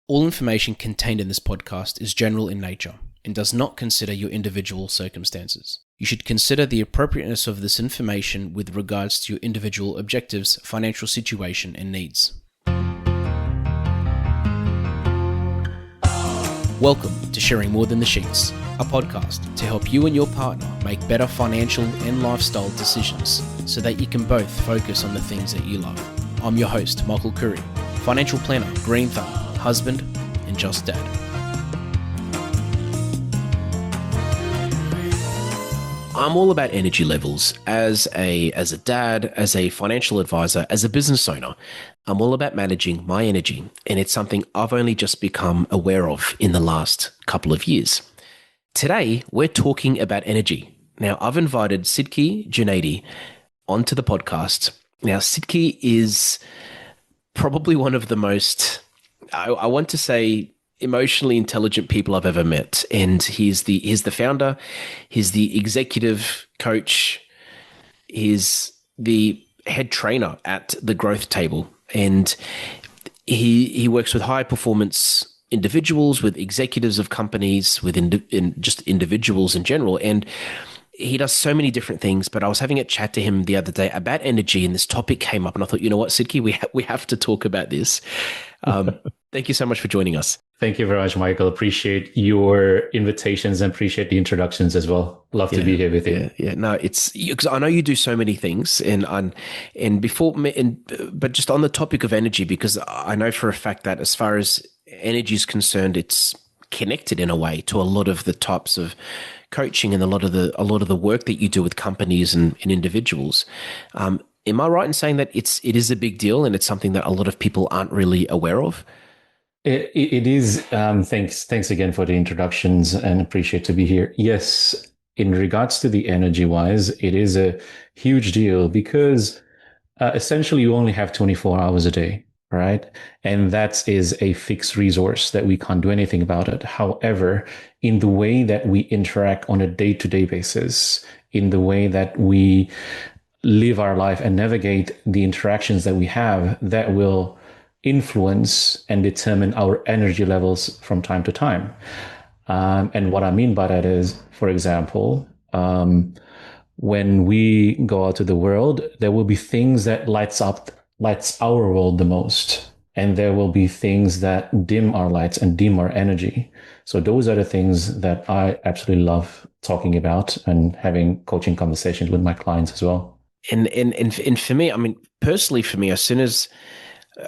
All information contained in this podcast is general in nature and does not consider your individual circumstances. You should consider the appropriateness of this information with regards to your individual objectives, financial situation, and needs. Welcome to Sharing More Than the Sheets, a podcast to help you and your partner make better financial and lifestyle decisions so that you can both focus on the things that you love. I'm your host, Michael Khouri, financial planner, green thumb, husband, and just dad. I'm all about energy levels as a dad, as a financial advisor, as a business owner. I'm all about managing my energy, and it's something I've only just become aware of in the last couple of years. Today, we're talking about energy. Now, I've invited Sidqie Djunaedi onto the podcast. Now, Sidqie is probably one of the most, I want to say, emotionally intelligent people I've ever met. And he's the founder, he's the executive coach, he's the head trainer at the Growth Table. And he works with high performance individuals, with executives of companies, with just individuals in general. And he does so many different things, but I was having a chat to him the other day about energy, and this topic came up, and I thought, you know what, Sidqie, we have to talk about this. Thank you so much for joining us. Thank you very much, Michael. Appreciate your invitations and appreciate the introductions as well. Love to be here with you. Yeah. No, it's because I know you do so many things, but just on the topic of energy, because I know for a fact that as far as energy is concerned, it's connected in a way to a lot of the types of coaching and a lot of the work that you do with companies and individuals. Am I right in saying that it is a big deal and it's something that a lot of people aren't really aware of? It is. Thanks again for the introductions and appreciate to be here. Yes, in regards to the energy wise, it is a huge deal because essentially you only have 24 hours a day. Right. And that is a fixed resource that we can't do anything about it. However, in the way that we interact on a day-to-day basis, in the way that we live our life and navigate the interactions that we have, that will influence and determine our energy levels from time to time. And what I mean by that is, for example, when we go out to the world, there will be things that lights our world the most. And there will be things that dim our lights and dim our energy. So those are the things that I absolutely love talking about and having coaching conversations with my clients as well. And for me, I mean, personally for me, as soon as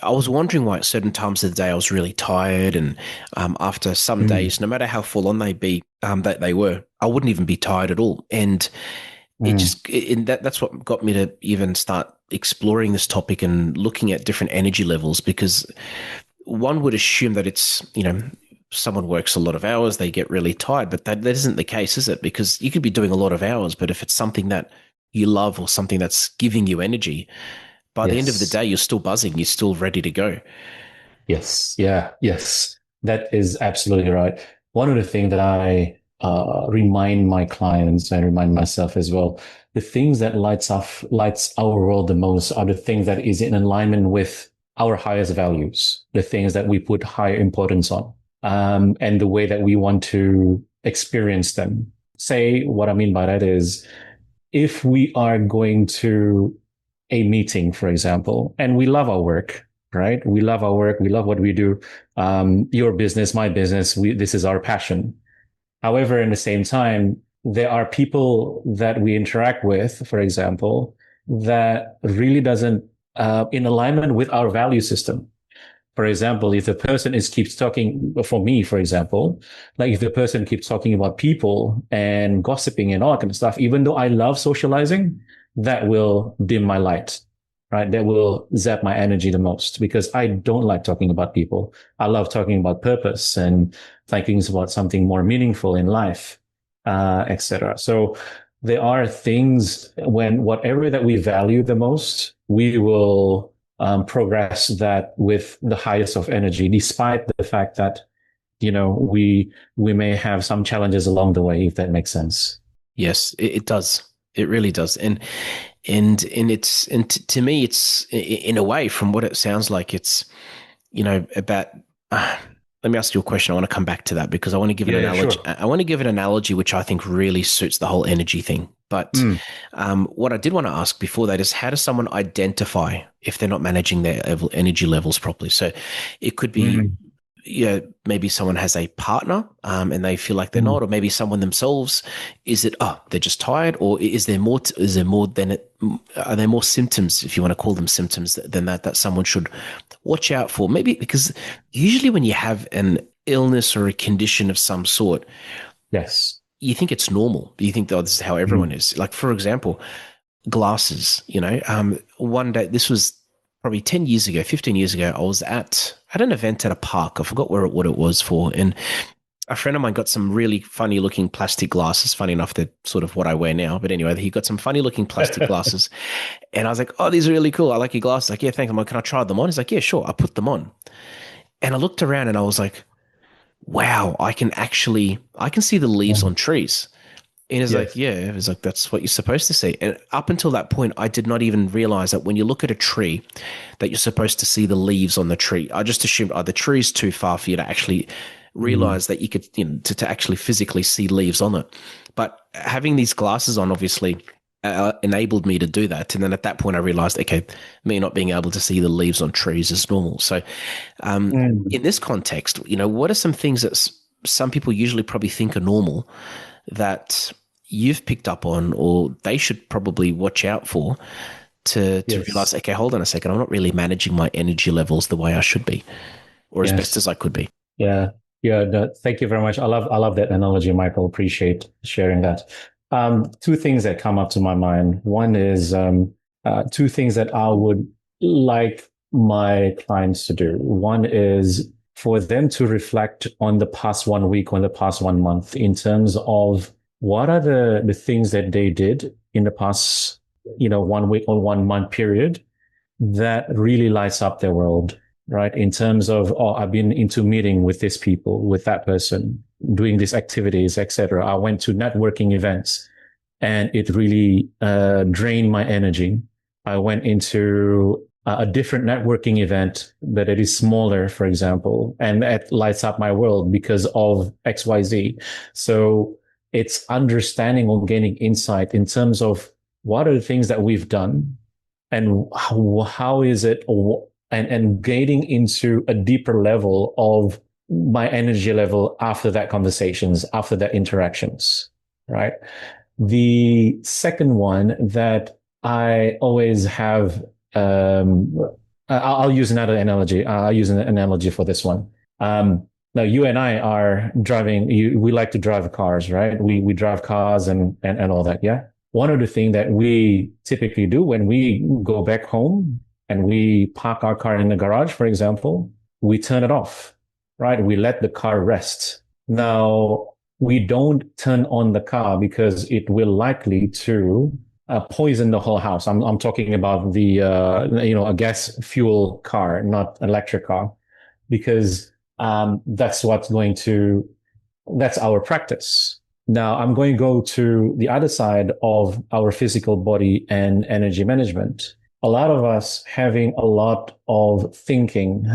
I was wondering why at certain times of the day I was really tired, and after some days, no matter how full on that they were, I wouldn't even be tired at all. And that's what got me to even start exploring this topic and looking at different energy levels, because one would assume that it's, someone works a lot of hours, they get really tired, but that isn't the case, is it? Because you could be doing a lot of hours, but if it's something that you love or something that's giving you energy, by the end of the day, you're still buzzing, you're still ready to go. Yes. Yeah. Yes. That is absolutely right. One of the things that I remind my clients and remind myself as well, the things that lights our world the most are the things that is in alignment with our highest values, the things that we put high importance on, and the way that we want to experience them. Say, what I mean by that is, if we are going to a meeting, for example, and we love our work, right? We love our work. We love what we do. Your business, my business, this is our passion. However, in the same time, there are people that we interact with, for example, that really doesn't in alignment with our value system. For example, if the person keeps talking, for me, for example, like if the person keeps talking about people and gossiping and all that kind of stuff, even though I love socializing, that will dim my light, right? That will zap my energy the most, because I don't like talking about people. I love talking about purpose and thinking about something more meaningful in life, etc. So there are things when whatever that we value the most, we will progress that with the highest of energy, despite the fact that, we may have some challenges along the way, if that makes sense. Yes, it does. It really does. And to me, it's in a way, from what it sounds like, it's, about let me ask you a question. I want to come back to that because I want to give an Yeah, yeah, analogy. sure. I want to give an analogy which I think really suits the whole energy thing. But Mm, what I did want to ask before that is, how does someone identify if they're not managing their energy levels properly? So it could be, mm, maybe someone has a partner, and they feel like they're mm. not, or maybe someone themselves. Is it, oh, they're just tired, or is there more? Is there more than it? Are there more symptoms, if you want to call them symptoms, than that someone should watch out for? Maybe because usually when you have an illness or a condition of some sort, Yes. you think it's normal. You think, oh, this is how everyone Mm, is. Like, for example, glasses. One day, this was probably 10 years ago, 15 years ago, I was at an event at a park. I forgot what it was for. And a friend of mine got some really funny looking plastic glasses. Funny enough, they're sort of what I wear now. But anyway, he got some funny looking plastic glasses. And I was like, oh, these are really cool. I like your glasses. Like, yeah, thanks. I'm like, can I try them on? He's like, yeah, sure. I put them on. And I looked around and I was like, wow, I can see the leaves on trees. And it's like, yes. yeah, it's like, that's what you're supposed to see. And up until that point, I did not even realize that when you look at a tree, that you're supposed to see the leaves on the tree. I just assumed, oh, the tree's too far for you to actually Mm, realize that you could, to actually physically see leaves on it. But having these glasses on obviously enabled me to do that. And then at that point, I realized, okay, me not being able to see the leaves on trees is normal. So, mm. in this context, what are some things that some people usually probably think are normal that you've picked up on, or they should probably watch out for, to realize, Yes. okay, hold on a second, I'm not really managing my energy levels the way I should be, or as best Yes. as I could be. Yeah. Yeah. No, thank you very much. I love that analogy, Michael. Appreciate sharing that. Two things that come up to my mind. One is two things that I would like my clients to do. One is for them to reflect on the past 1 week, on the past 1 month, in terms of what are the things that they did in the past, 1 week or 1 month period that really lights up their world, right? In terms of, oh, I've been into meeting with this people, with that person, doing these activities, etc. I went to networking events and it really drained my energy. I went into a different networking event, but it is smaller, for example, and that lights up my world because of XYZ. So it's understanding or gaining insight in terms of what are the things that we've done and how is it, and getting into a deeper level of my energy level after that conversations, after that interactions, right? The second one that I always have, I'll use another analogy. I'll use an analogy for this one. Now you and I are driving. We like to drive cars, right? We drive cars and all that. Yeah. One of the things that we typically do when we go back home and we park our car in the garage, for example, we turn it off, right? We let the car rest. Now, we don't turn on the car because it will likely to poison the whole house. I'm talking about a gas fuel car, not electric car, because that's that's our practice. Now I'm going to go to the other side of our physical body and energy management. A lot of us having a lot of thinking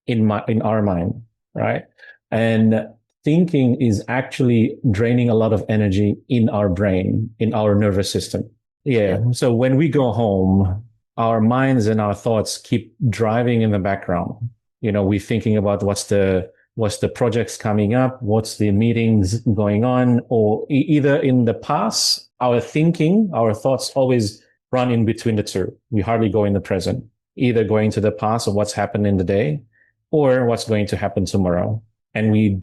in our mind, right? And thinking is actually draining a lot of energy in our brain, in our nervous system. Yeah. So when we go home, our minds and our thoughts keep driving in the background. We're thinking about what's the projects coming up, what's the meetings going on, or either in the past, our thoughts always run in between the two. We hardly go in the present, either going to the past of what's happened in the day or what's going to happen tomorrow. And we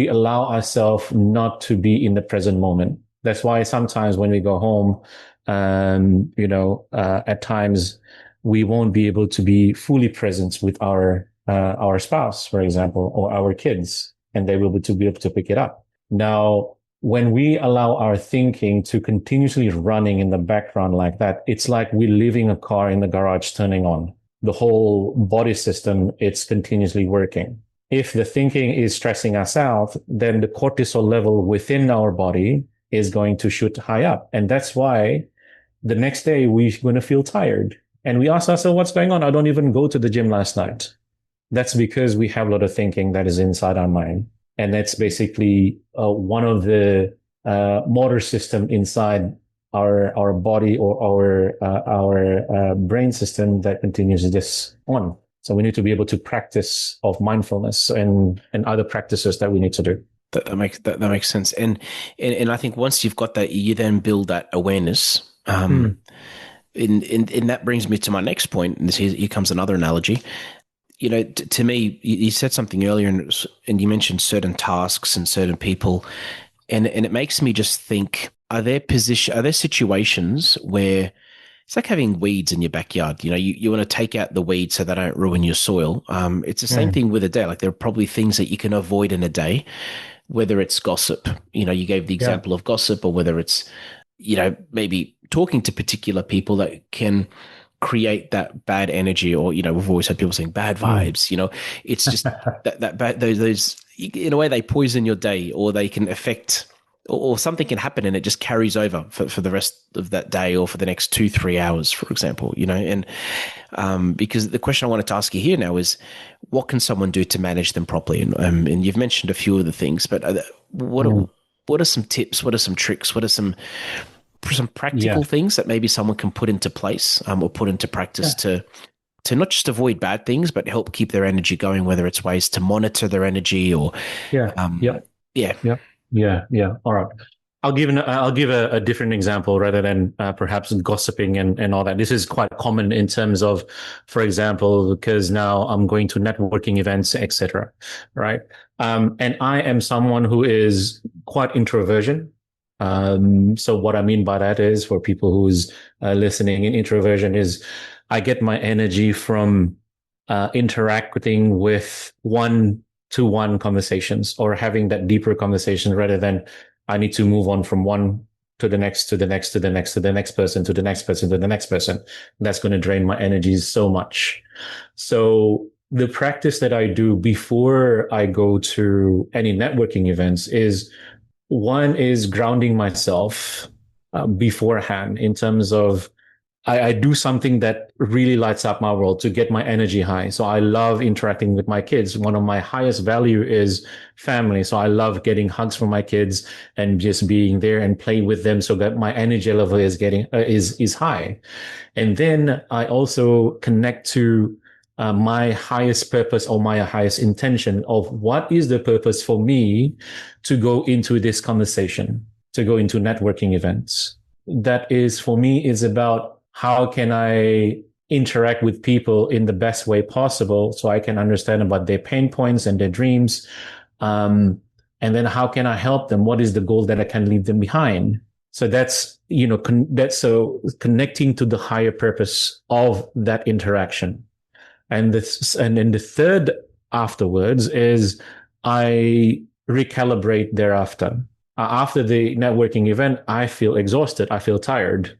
allow ourselves not to be in the present moment. That's why sometimes when we go home, at times we won't be able to be fully present with our spouse, for example, or our kids, and they will be able to pick it up. Now, when we allow our thinking to continuously running in the background like that, it's like we're leaving a car in the garage turning on. The whole body system, it's continuously working. If the thinking is stressing us out, then the cortisol level within our body is going to shoot high up. And that's why the next day we're going to feel tired. And we ask ourselves, what's going on? I don't even go to the gym last night. That's because we have a lot of thinking that is inside our mind. And that's basically one of the motor system inside our body or our brain system that continues this on. So we need to be able to practice of mindfulness and other practices that we need to do. That makes sense. And I think once you've got that, you then build that awareness. Mm. And that brings me to my next point. And here comes another analogy. To me, you said something earlier, and you mentioned certain tasks and certain people, and it makes me just think: are there situations where it's like having weeds in your backyard? You want to take out the weeds so they don't ruin your soil. It's the same Mm. thing with a day. Like there are probably things that you can avoid in a day, whether it's gossip. You gave the Yeah. example of gossip, or whether it's maybe talking to particular people that can create that bad energy, or we've always had people saying bad Mm. vibes. It's just that bad, those in a way they poison your day, or they can affect, or something can happen and it just carries over for the rest of that day, or for the next 2-3 hours, for example. And because the question I wanted to ask you here now is, what can someone do to manage them properly? And you've mentioned a few of the things, but Mm. what are some tips? What are some tricks? What are some Yeah. practical things that maybe someone can put into place, or put into practice, Yeah. to not just avoid bad things, but help keep their energy going, whether it's ways to monitor their energy, or Yeah. um, Yeah. yeah. Yeah. Yeah. Yeah. All right. I'll give a different example rather than perhaps gossiping and all that. This is quite common in terms of, for example, because now I'm going to networking events, etc. Right. And I am someone who is quite introversion. So what I mean by that is, for people who's listening, in introversion is I get my energy from interacting with one-to-one conversations, or having that deeper conversation, rather than I need to move on from one to the next, to the next, to the next, to the next person, to the next person, to the next person. That's going to drain my energies so much. So the practice that I do before I go to any networking events is, one is grounding myself beforehand, in terms of I do something that really lights up my world to get my energy high. So I love interacting with my kids. One of my highest value is family. So I love getting hugs from my kids and just being there and playing with them, so that my energy level is getting is high. And then I also connect to my highest purpose, or my highest intention of what is the purpose for me to go into this conversation, to go into networking events. That is, for me, is about how can I interact with people in the best way possible, so I can understand about their pain points and their dreams. And then how can I help them? What is the goal that I can leave them behind? So that's, that's so connecting to the higher purpose of that interaction. And then the third afterwards is I recalibrate thereafter. After the networking event, I feel exhausted. I feel tired.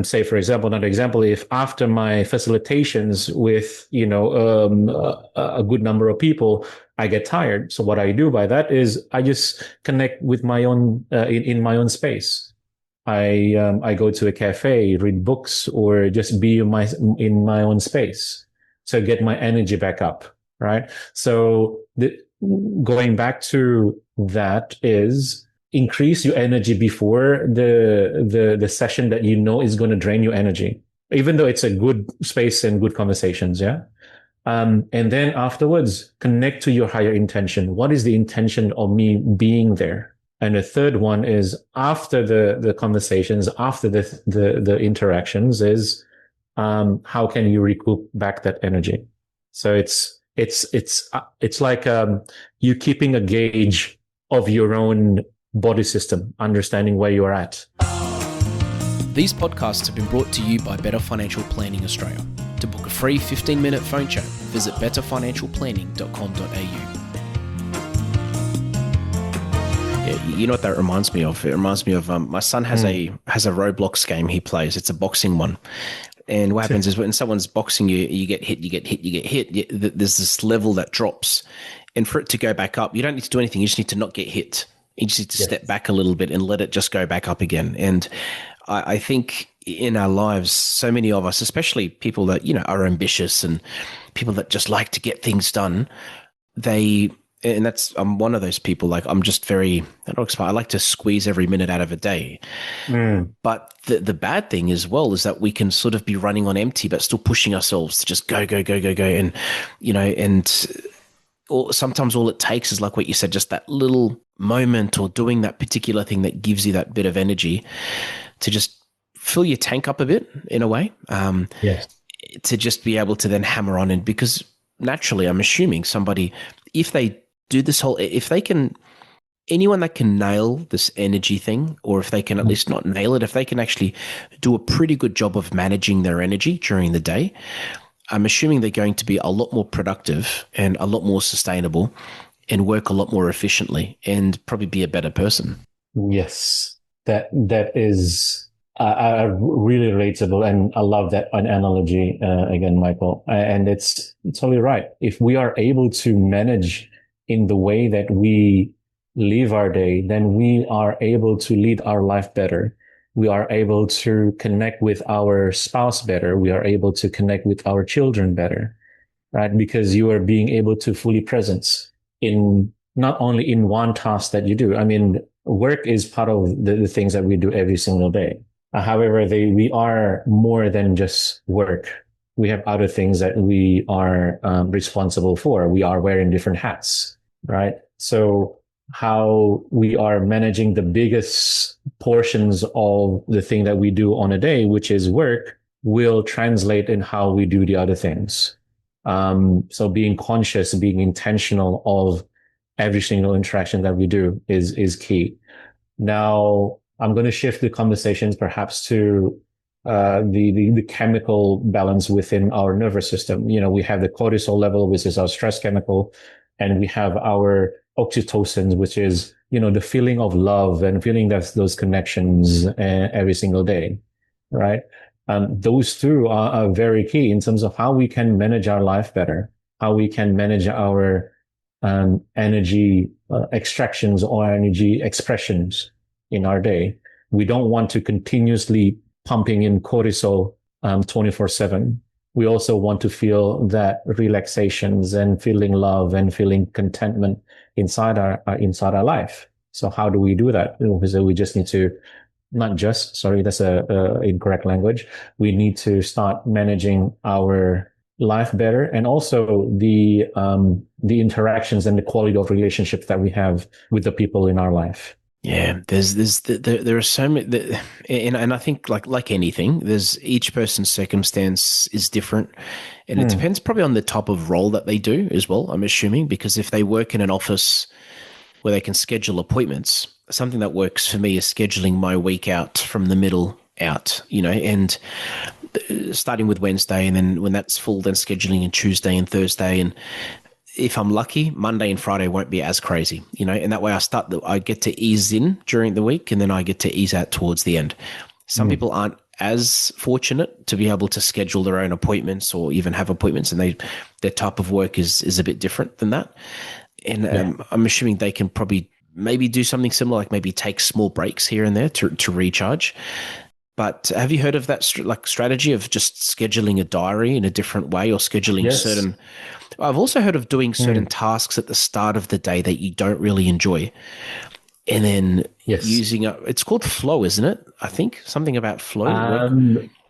Say, for example, another example, if after my facilitations with, a good number of people, I get tired. So what I do by that is I just connect with my own, in my own space. I go to a cafe, read books, or just be in my own space. So get my energy back up. Right. So going back to that is, increase your energy before the session that is going to drain your energy, even though it's a good space and good conversations. Yeah. And then afterwards, connect to your higher intention. What is the intention of me being there? And the third one is, after the conversations, after the interactions, is how can you recoup back that energy? So it's like you keeping a gauge of your own body system, understanding where you're at. These podcasts have been brought to you by Better Financial Planning Australia. To book a free 15-minute phone chat, visit betterfinancialplanning.com.au. Yeah, you know what that reminds me of? It reminds me of my son has a Roblox game he plays. It's a boxing one. And what happens is, when someone's boxing you, you get hit. There's this level that drops. And for it to go back up, you don't need to do anything. You just need to not get hit. You just need to step back a little bit and let it just go back up again. And I think in our lives, so many of us, especially people that, are ambitious and people that just like to get things done, they, and that's, I'm one of those people, like I'm just very, I don't know, I like to squeeze every minute out of a day. Mm. But the bad thing as well is that we can sort of be running on empty, but still pushing ourselves to just go, go, go, go, go. And, and sometimes all it takes is like what you said, just that little moment or doing that particular thing that gives you that bit of energy to just fill your tank up a bit in a way, Yes. to just be able to then hammer on. And because naturally, I'm assuming somebody, if they do this whole, if they can, anyone that can nail this energy thing, or if they can at least not nail it, if they can actually do a pretty good job of managing their energy during the day, I'm assuming they're going to be a lot more productive and a lot more sustainable and work a lot more efficiently and probably be a better person. Yes, that is really relatable, and I love that analogy again, Michael. And it's totally right. If we are able to manage in the way that we live our day, then we are able to lead our life better. We are able to connect with our spouse better. We are able to connect with our children better, right? Because you are being able to fully presence in not only in one task that you do. I mean, work is part of the things that we do every single day. However, we are more than just work. We have other things that we are responsible for. We are wearing different hats, right? So how we are managing the biggest portions of the thing that we do on a day, which is work, will translate in how we do the other things. So being conscious, being intentional of every single interaction that we do is key. Now, I'm going to shift the conversations perhaps to the chemical balance within our nervous system. We have the cortisol level, which is our stress chemical, and we have our oxytocin, which is the feeling of love and feeling those connections every single day, right? Those two are very key in terms of how we can manage our life better, how we can manage our energy extractions or energy expressions in our day. We don't want to continuously pumping in cortisol 24/7. We also want to feel that relaxations and feeling love and feeling contentment inside our life. So how do we do that? So we just need to not just, sorry, that's a incorrect language. We need to start managing our life better, and also the interactions and the quality of relationships that we have with the people in our life. Yeah, there are so many, and I think like anything, there's each person's circumstance is different, and it depends probably on the type of role that they do as well. I'm assuming, because if they work in an office where they can schedule appointments, something that works for me is scheduling my week out from the middle out, and starting with Wednesday, and then when that's full, then scheduling in Tuesday and Thursday, and if I'm lucky, Monday and Friday won't be as crazy, and that way I get to ease in during the week, and then I get to ease out towards the end. Some people aren't as fortunate to be able to schedule their own appointments or even have appointments, and their type of work is a bit different than that. And I'm assuming they can probably maybe do something similar, like maybe take small breaks here and there to recharge. But have you heard of that strategy of just scheduling a diary in a different way, or scheduling certain? I've also heard of doing certain tasks at the start of the day that you don't really enjoy, and then using it's called flow, isn't it? I think something about flow.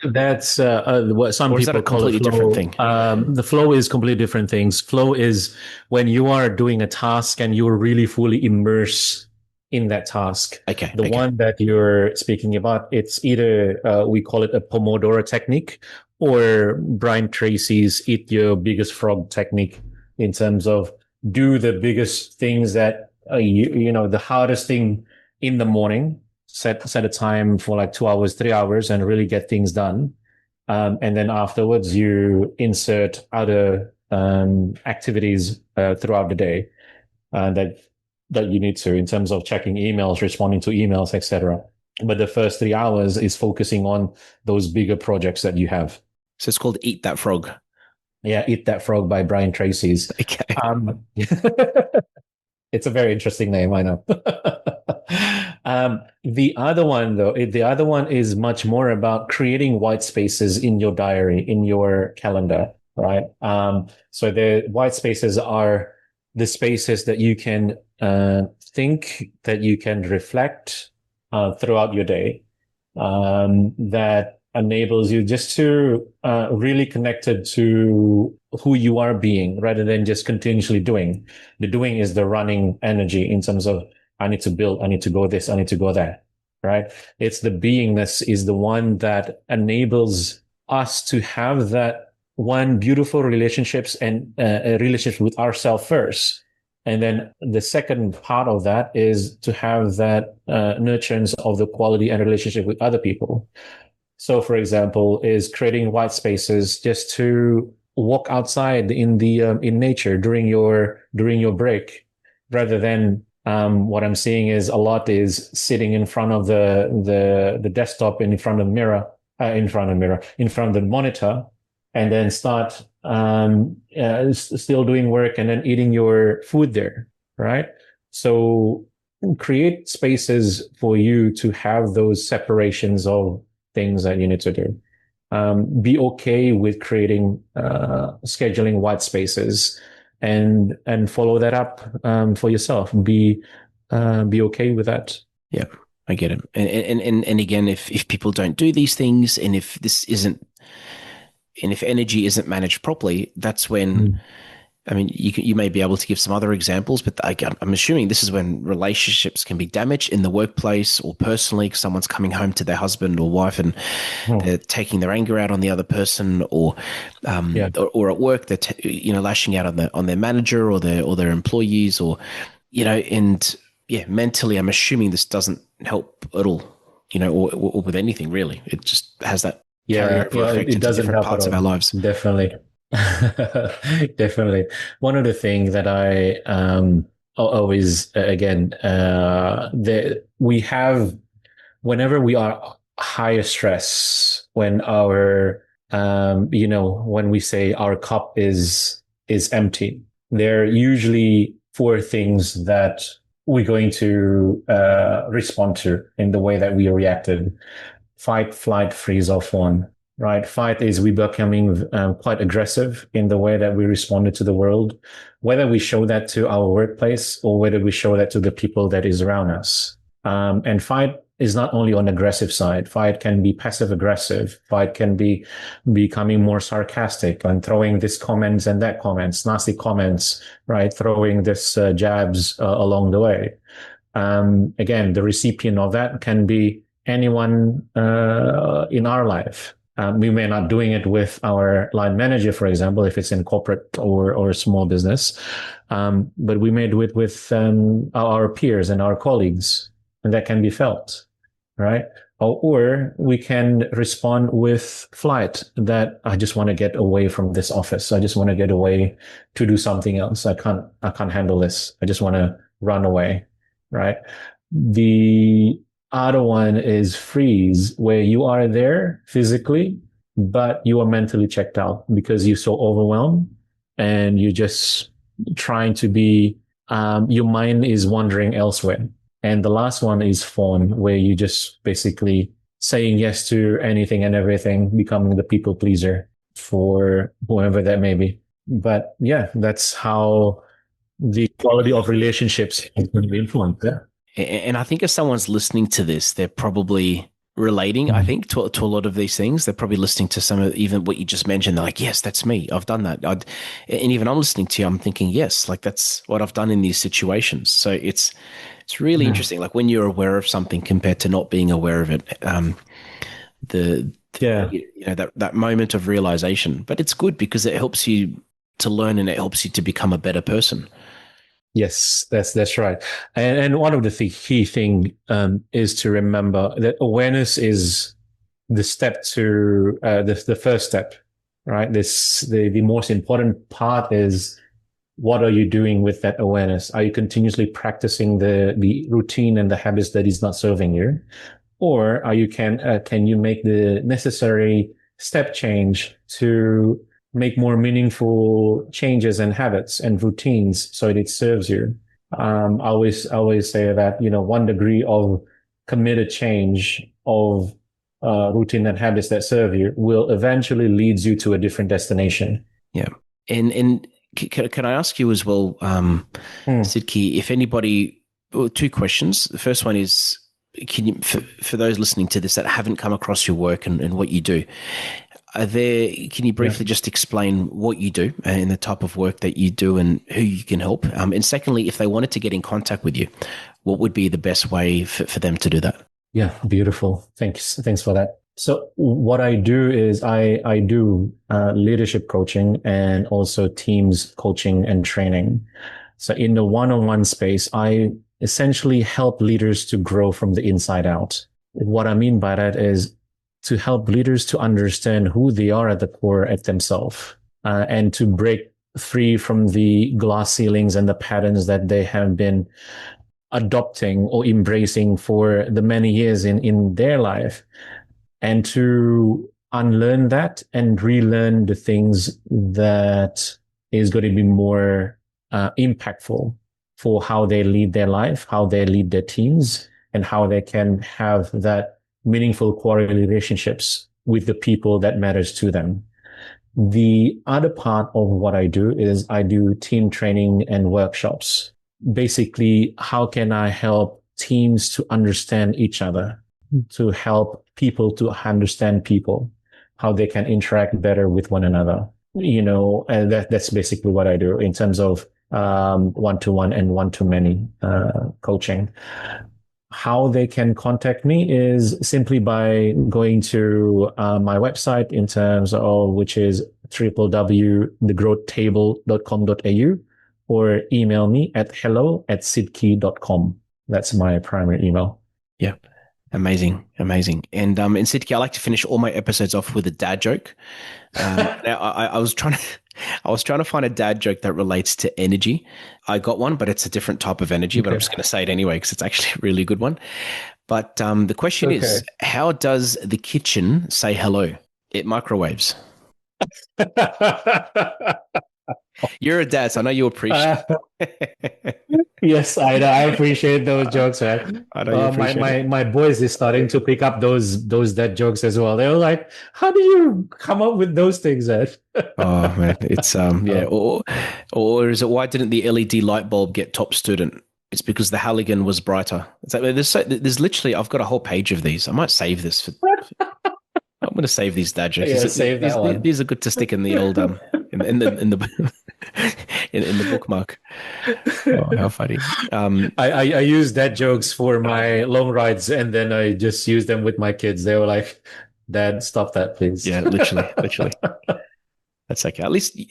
That's what some Or is that people a call it completely flow. different thing? The flow is completely different things. Flow is when you are doing a task and you're really fully immersed in that task. Okay. The one that you're speaking about, it's either we call it a Pomodoro technique, or Brian Tracy's Eat Your Biggest Frog technique, in terms of do the biggest things that the hardest thing in the morning. Set a time for like 2 hours, 3 hours, and really get things done. And then afterwards, you insert other activities throughout the day that you need to, in terms of checking emails, responding to emails, etc. But the first 3 hours is focusing on those bigger projects that you have. So it's called Eat That Frog. Yeah, Eat That Frog by Brian Tracy's. Okay. It's a very interesting name, I know. The other one, though, the other one is much more about creating white spaces in your diary, in your calendar, right? So the white spaces are the spaces that you can think, that you can reflect throughout your day, that enables you just to really connected to who you are being rather than just continuously doing. The doing is the running energy in terms of I need to build, I need to go this, I need to go that, right? It's the beingness is the one that enables us to have that one beautiful relationships and a relationship with ourselves first. And then the second part of that is to have that nurturance of the quality and relationship with other people. So, for example, is creating white spaces just to walk outside in the in nature during your break, rather than what I'm seeing is a lot is sitting in front of the desktop and in front of the mirror, in front of the monitor, and then start still doing work and then eating your food there, right? So create spaces for you to have those separations of things that you need to do. Be okay with creating scheduling white spaces and follow that up for yourself. Be okay with that. Yeah, I get it. And again, if people don't do these things, and if this isn't, and if energy isn't managed properly, that's when, I mean, you may be able to give some other examples, but I'm assuming this is when relationships can be damaged in the workplace or personally. Someone's coming home to their husband or wife and they're taking their anger out on the other person, or or at work they're lashing out on their manager or their employees, or and yeah, mentally, I'm assuming this doesn't help at all, or with anything really. It just has that carryover effect It into doesn't different help at parts of our all. lives. Definitely. Definitely. One of the things that I always again that we have whenever we are higher stress, when our when we say our cup is empty, there are usually four things that we're going to respond to in the way that we reacted. Fight, flight, freeze, or fawn. Right? Fight is we becoming quite aggressive in the way that we responded to the world, whether we show that to our workplace or whether we show that to the people that is around us. And fight is not only on the aggressive side. Fight can be passive aggressive. Fight can be becoming more sarcastic and throwing this comments and that comments, nasty comments, right? Throwing this jabs along the way. Again, the recipient of that can be anyone in our life. We may not doing it with our line manager, for example, if it's in corporate or small business, but we may do it with our peers and our colleagues, and that can be felt, right? Or we can respond with flight, that I just want to get away from this office. I just want to get away to do something else. I can't handle this. I just want to run away, right? The other one is freeze, where you are there physically, but you are mentally checked out because you're so overwhelmed and you're just trying to be, your mind is wandering elsewhere. And the last one is fawn, where you just basically saying yes to anything and everything, becoming the people pleaser for whoever that may be. But yeah, that's how the quality of relationships is going to be influenced. Yeah. And I think if someone's listening to this, they're probably relating, I think, to a lot of these things. They're probably listening to some of even what you just mentioned. They're like, yes, that's me. I've done that. And even I'm listening to you, I'm thinking, yes, like that's what I've done in these situations. So it's really interesting. Like when you're aware of something compared to not being aware of it, that moment of realization. But it's good because it helps you to learn and it helps you to become a better person. Yes, that's right. And one of the key thing is to remember that awareness is the step to the first step, right? The most important part is what are you doing with that awareness? Are you continuously practicing the routine and the habits that is not serving you, or are you can you make the necessary step change to make more meaningful changes and habits and routines so that it serves you? I always say that, 1 degree of committed change of routine and habits that serve you will eventually leads you to a different destination. Yeah. And can I ask you as well, Hmm. Sidqie, if anybody, well, two questions. The first one is, can you, for those listening to this that haven't come across your work and what you do, can you Yeah. briefly just explain what you do and the type of work that you do and who you can help? And secondly, if they wanted to get in contact with you, what would be the best way for them to do that? Yeah, beautiful. Thanks for that. So what I do is I do leadership coaching and also teams coaching and training. So in the one-on-one space, I essentially help leaders to grow from the inside out. What I mean by that is to help leaders to understand who they are at the core at themselves, and to break free from the glass ceilings and the patterns that they have been adopting or embracing for the many years in their life, and to unlearn that and relearn the things that is going to be more impactful for how they lead their life, how they lead their teams, and how they can have that meaningful quality relationships with the people that matters to them. The other part of what I do is I do team training and workshops. Basically, how can I help teams to understand each other, to help people to understand people, how they can interact better with one another, and that's basically what I do in terms of one-to-one and one-to-many coaching. How they can contact me is simply by going to my website in terms of which is www.thegrowthtable.com.au, or email me at hello@sidqie.com. That's my primary email. Yeah. Amazing. And Sidqie, I like to finish all my episodes off with a dad joke. Now I was trying to find a dad joke that relates to energy. I got one, but it's a different type of energy, but I'm just going to say it anyway because it's actually a really good one. But the question is, how does the kitchen say hello? It microwaves. You're a dad, so I know you appreciate it. Yes, I appreciate those jokes, man. I know you appreciate it. My boys is starting to pick up those dad jokes as well. They were like, "How do you come up with those things, Ed?" Oh man, it's yeah. Or is it, why didn't the LED light bulb get top student? It's because the Halligan was brighter. It's like there's literally, I've got a whole page of these. I might save this for. I'm going to save these dad jokes. Yeah, save that one. These are good to stick in the old in the in the bookmark. Oh, how funny! I use dad jokes for my long rides, and then I just use them with my kids. They were like, "Dad, stop that, please." Yeah, literally. That's okay. At least you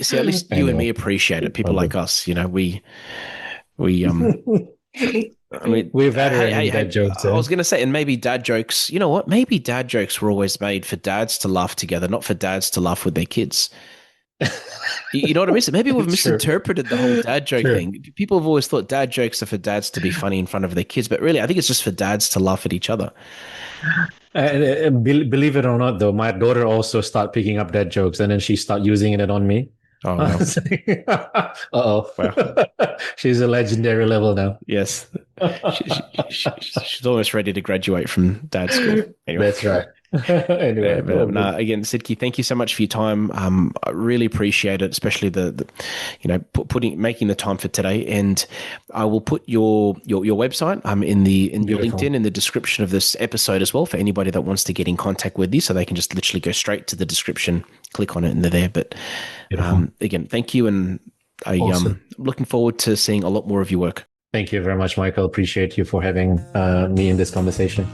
and me appreciate it. People like us, we I mean, we've had dad jokes. I was going to say, and maybe dad jokes. You know what? Maybe dad jokes were always made for dads to laugh together, not for dads to laugh with their kids. You know what I mean? So maybe we've misinterpreted the whole dad joke thing. People have always thought dad jokes are for dads to be funny in front of their kids, but really, I think it's just for dads to laugh at each other. Believe it or not, though, my daughter also started picking up dad jokes, and then she started using it on me. Oh, no. Uh-oh. Wow. She's a legendary level now. Yes. She's almost ready to graduate from dad school. Anyway. That's right. Anyway, again, Sidqie, thank you so much for your time. I really appreciate it, especially the making the time for today. And I will put your website in your LinkedIn in the description of this episode as well for anybody that wants to get in contact with you, so they can just literally go straight to the description, click on it, and they're there. But again, thank you, and I'm looking forward to seeing a lot more of your work. Thank you very much, Michael. Appreciate you for having me in this conversation.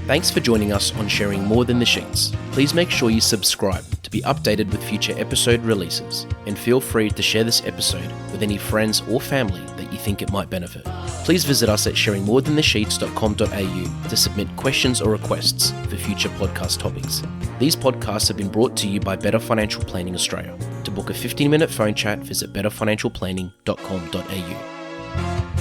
Thanks for joining us on Sharing More Than the Sheets. Please make sure you subscribe to be updated with future episode releases, and feel free to share this episode with any friends or family that you think it might benefit. Please visit us at sharingmorethanthesheets.com.au to submit questions or requests for future podcast topics. These podcasts have been brought to you by Better Financial Planning Australia. To book a 15-minute phone chat, visit betterfinancialplanning.com.au.